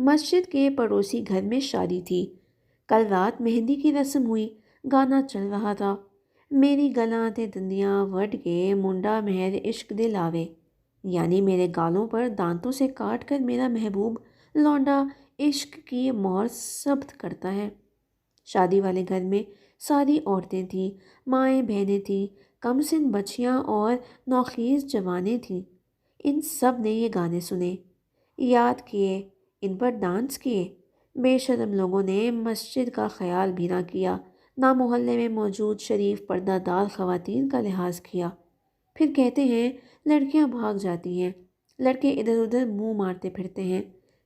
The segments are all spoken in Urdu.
مسجد کے پڑوسی گھر میں شادی تھی۔ کل رات مہندی کی رسم ہوئی، گانا چل رہا تھا، میری گلاں تے دندیاں وڈ کے منڈا مہر عشق دے لاوے، یعنی میرے گالوں پر دانتوں سے کاٹ کر میرا محبوب لونڈا عشق کی مہر ثبت کرتا ہے۔ شادی والے گھر میں ساری عورتیں تھیں، مائیں بہنیں تھیں، کم سن بچیاں اور نوخیز جوانیں تھیں۔ ان سب نے یہ گانے سنے، یاد کیے، ان پر ڈانس کیے۔ بے شرم لوگوں نے مسجد کا خیال بھی نہ کیا، نہ محلے میں موجود شریف پردہ دار خواتین کا لحاظ کیا۔ پھر کہتے ہیں لڑکیاں بھاگ جاتی ہیں، لڑکے ادھر ادھر منہ مارتے پھرتے ہیں،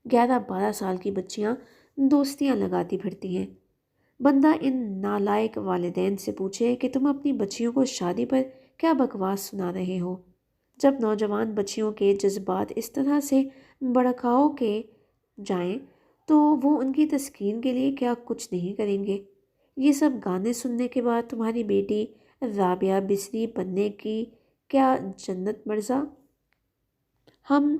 11-12 سال کی بچیاں دوستیاں لگاتی پھرتی ہیں۔ بندہ ان نالائق والدین سے پوچھے کہ تم اپنی بچیوں کو شادی پر کیا بکواس سنا رہے ہو؟ جب نوجوان بچیوں کے جذبات اس طرح سے بڑکاؤ کے جائیں تو وہ ان کی تسکین کے لیے کیا کچھ نہیں کریں گے؟ یہ سب گانے سننے کے بعد تمہاری بیٹی رابعہ بسری بننے کی کیا جنت مرزا؟ ہم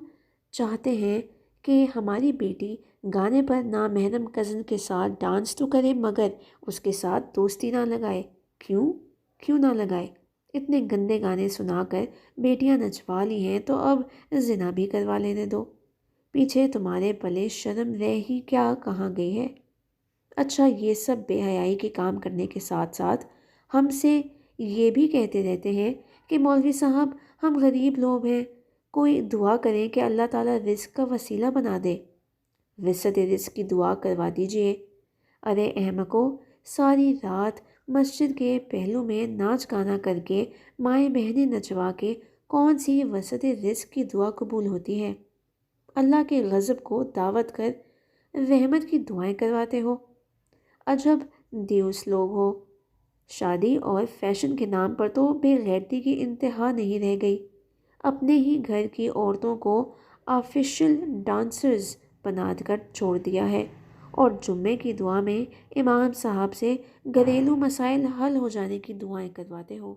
چاہتے ہیں کہ ہماری بیٹی گانے پر نامحرم کزن کے ساتھ ڈانس تو کرے مگر اس کے ساتھ دوستی نہ لگائے۔ کیوں نہ لگائے؟ اتنے گندے گانے سنا کر بیٹیاں نچوا لی ہیں تو اب زنا بھی کروا لینے دو۔ پیچھے تمہارے پلے شرم رہ ہی کیا کہاں گئی ہے؟ اچھا، یہ سب بے حیائی کے کام کرنے کے ساتھ ساتھ ہم سے یہ بھی کہتے رہتے ہیں کہ مولوی صاحب ہم غریب لوگ ہیں، کوئی دعا کریں کہ اللہ تعالیٰ رزق کا وسیلہ بنا دے، وسعت رزق کی دعا کروا دیجئے۔ ارے احمقو، ساری رات مسجد کے پہلو میں ناچ گانا کر کے مائیں بہنیں نچوا کے کون سی وسعت رزق کی دعا قبول ہوتی ہے؟ اللہ کے غضب کو دعوت کر رحمت کی دعائیں کرواتے ہو۔ عجب دیوس لوگ ہو۔ شادی اور فیشن کے نام پر تو بے غیرتی کی انتہا نہیں رہ گئی۔ اپنے ہی گھر کی عورتوں کو آفیشل ڈانسرز بنا کر چھوڑ دیا ہے، اور جمعے کی دعا میں امام صاحب سے گھریلو مسائل حل ہو جانے کی دعائیں کرواتے ہو۔